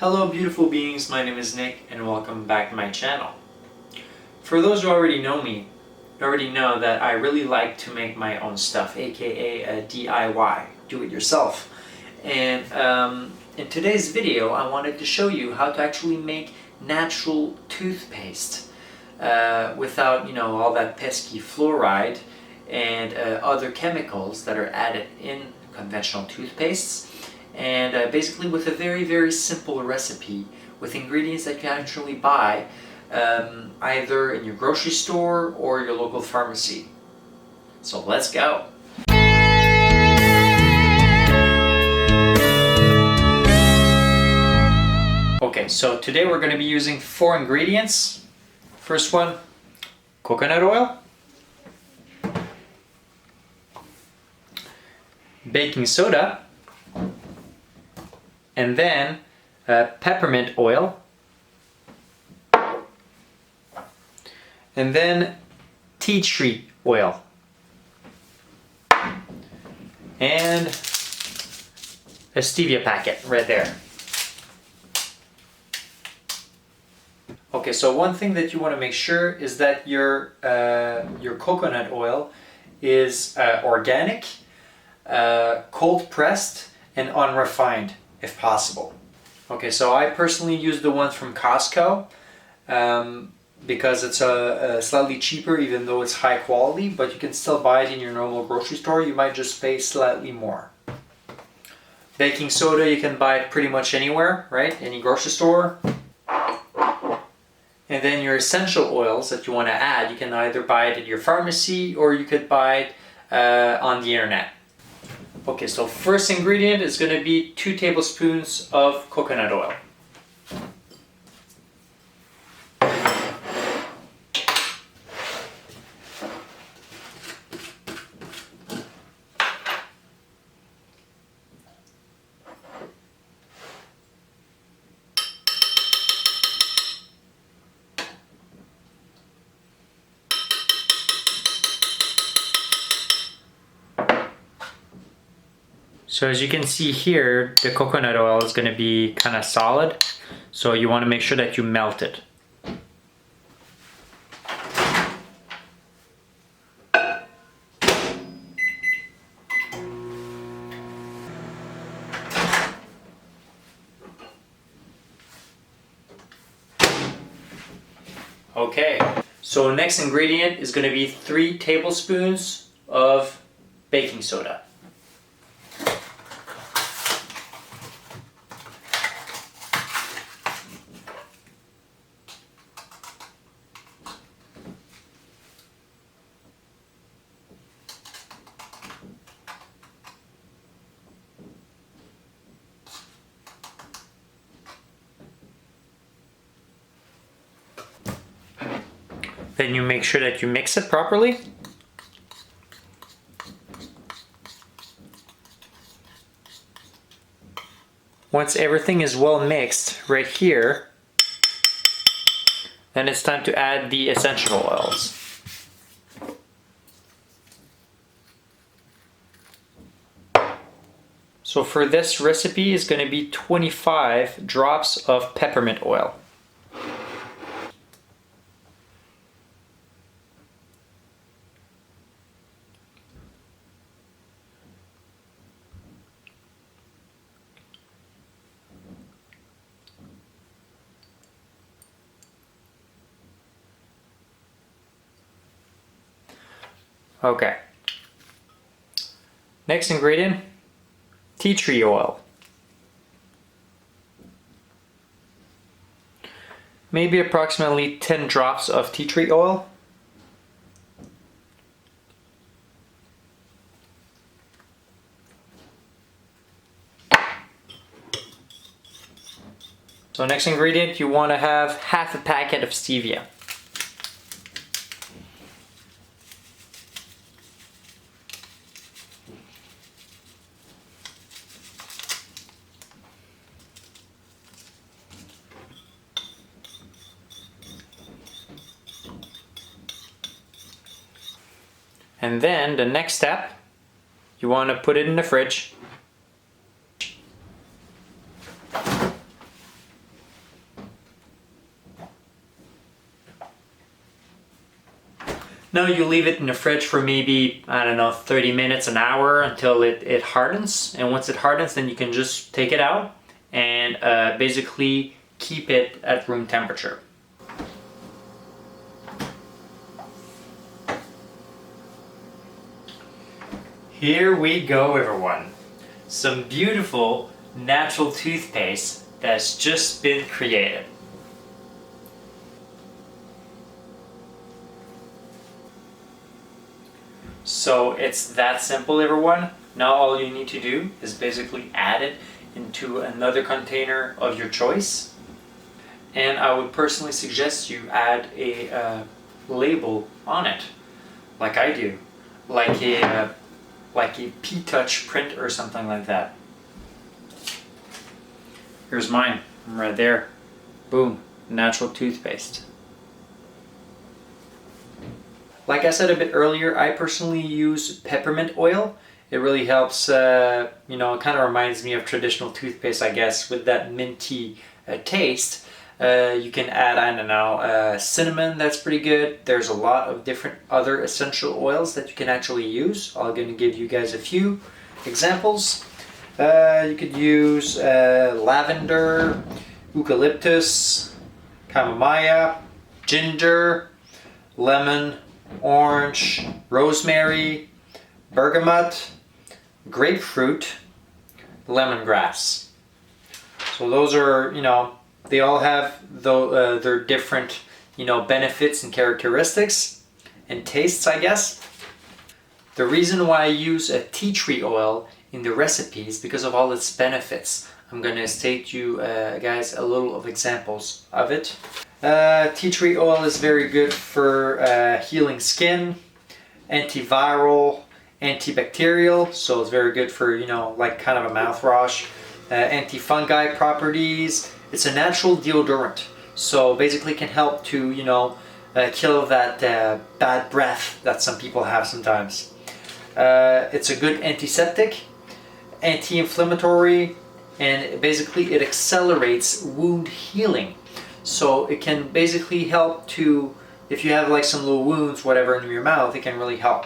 Hello beautiful beings, my name is Nick and welcome back to my channel. For those who already know me, you already know that I really like to make my own stuff, aka a DIY, do it yourself. And in today's video I wanted to show you how to actually make natural toothpaste without, all that pesky fluoride and other chemicals that are added in conventional toothpastes. And basically with a very simple recipe with ingredients that you can actually buy either in your grocery store or your local pharmacy. So let's go! Okay, so today we're going to be using 4 ingredients. First one, coconut oil, baking soda, and then peppermint oil, and then tea tree oil, and a stevia packet right there. Okay, so one thing that you want to make sure is that your coconut oil is organic, cold pressed, and unrefined if possible. Okay, so I personally use the ones from Costco because it's slightly cheaper even though it's high quality, but you can still buy it in your normal grocery store. You might just pay slightly more. Baking soda, you can buy it pretty much anywhere, right? Any grocery store. And then your essential oils that you want to add, you can either buy it at your pharmacy or you could buy it on the internet. Okay, so first ingredient is going to be 2 tablespoons of coconut oil. So as you can see here, the coconut oil is going to be kind of solid, so you want to make sure that you melt it. Okay, so next ingredient is going to be 3 tablespoons of baking soda. Then you make sure that you mix it properly. Once everything is well mixed right here, then it's time to add the essential oils. So for this recipe is going to be 25 drops of peppermint oil. Okay. Next ingredient, tea tree oil. Maybe approximately 10 drops of tea tree oil. So next ingredient, you want to have half a packet of stevia. And then the next step, you want to put it in the fridge Now you leave it in the fridge for maybe, I don't know, 30 minutes, an hour until it hardens. And once it hardens, then you can just take it out and basically keep it at room temperature. Here we go, everyone. Some beautiful natural toothpaste that's just been created. So it's that simple, everyone. Now all you need to do is basically add it into another container of your choice. And I would personally suggest you add a label on it, like I do, like a P-Touch print or something like that. Here's mine, right there. Boom, natural toothpaste. Like I said a bit earlier, I personally use peppermint oil. It really helps, you know, it kind of reminds me of traditional toothpaste, I guess, with that minty taste. You can add, I don't know, cinnamon, that's pretty good. There's a lot of different other essential oils that you can actually use. I'm going to give you guys a few examples. You could use lavender, eucalyptus, chamomile, ginger, lemon, orange, rosemary, bergamot, grapefruit, lemongrass. So those are, you know, they all have their different, you know, benefits and characteristics and tastes, I guess. The reason why I use a tea tree oil in the recipes because of all its benefits. I'm going to state you guys a little of examples of it. Tea tree oil is very good for healing skin, antiviral, antibacterial, so it's very good for, you know, like kind of a mouthwash. Anti-fungi properties. It's a natural deodorant, so basically can help to, you know, kill that bad breath that some people have sometimes. It's a good antiseptic, anti-inflammatory, and basically it accelerates wound healing. So it can basically help to, if you have like some little wounds, whatever, in your mouth, it can really help.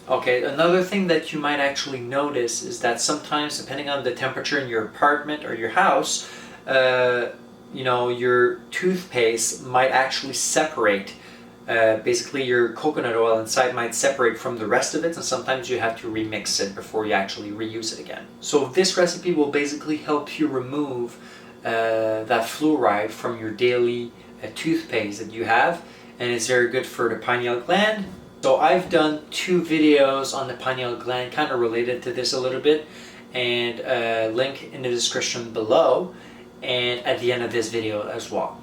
Okay, another thing that you might actually notice is that sometimes, depending on the temperature in your apartment or your house, you know, your toothpaste might actually separate. Basically your coconut oil inside might separate from the rest of it, and sometimes you have to remix it before you actually reuse it again. So this recipe will basically help you remove that fluoride from your daily toothpaste that you have, and it's very good for the pineal gland. So I've done 2 videos on the pineal gland kind of related to this a little bit, and link in the description below and at the end of this video as well.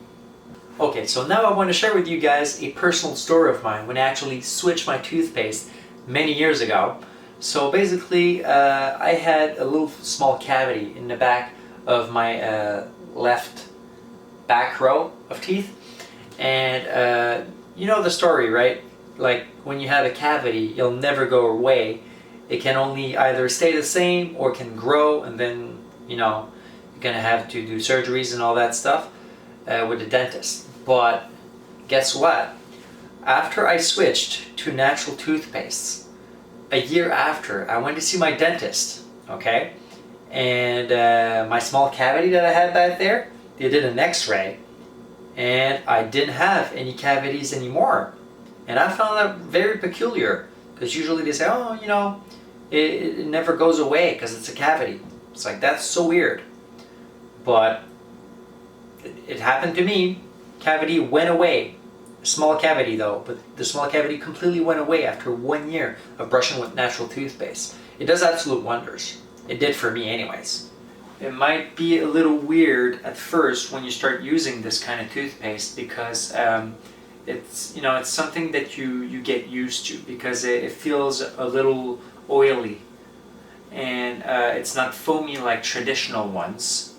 Okay, so now I want to share with you guys a personal story of mine when I actually switched my toothpaste many years ago. So basically I had a little small cavity in the back of my left back row of teeth, and you know the story, right? Like when you have a cavity, it'll never go away. It can only either stay the same or can grow, and then, you know, you're gonna have to do surgeries and all that stuff with the dentist. But guess what? After I switched to natural toothpastes, a year after, I went to see my dentist, okay? And my small cavity that I had back there, they did an x-ray, and I didn't have any cavities anymore. And I found that very peculiar, because usually they say, oh, you know, it never goes away because it's a cavity. It's like, that's so weird. But it happened to me. Cavity went away. Small cavity though, but the small cavity completely went away after 1 year of brushing with natural toothpaste. It does absolute wonders. It did for me anyways. It might be a little weird at first when you start using this kind of toothpaste, because it's, you know, it's something that you get used to, because it feels a little oily, and it's not foamy like traditional ones,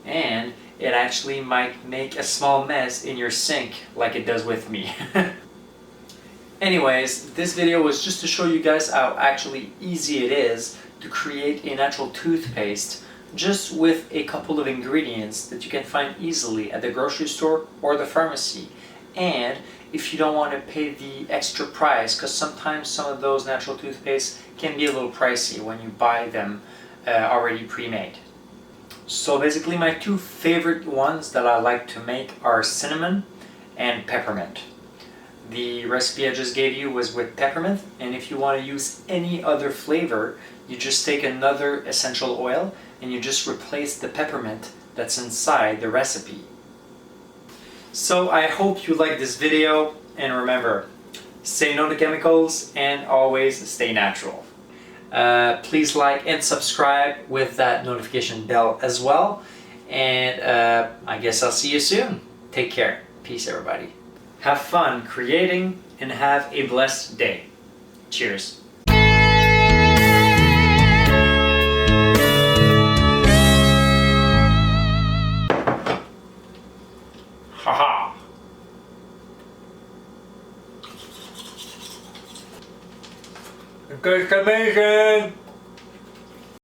and it actually might make a small mess in your sink like it does with me. Anyways, this video was just to show you guys how actually easy it is to create a natural toothpaste just with a couple of ingredients that you can find easily at the grocery store or the pharmacy. And if you don't want to pay the extra price, because sometimes some of those natural toothpaste can be a little pricey when you buy them already pre-made. So basically my two favorite ones that I like to make are cinnamon and peppermint. The recipe I just gave you was with peppermint, and if you want to use any other flavor, you just take another essential oil and you just replace the peppermint that's inside the recipe. So I hope you like this video, and remember, say no to chemicals and always stay natural. Please like and subscribe with that notification bell as well, and I guess I'll see you soon. Take care. Peace, everybody. Have fun creating and have a blessed day. Cheers. Haha. It tastes amazing.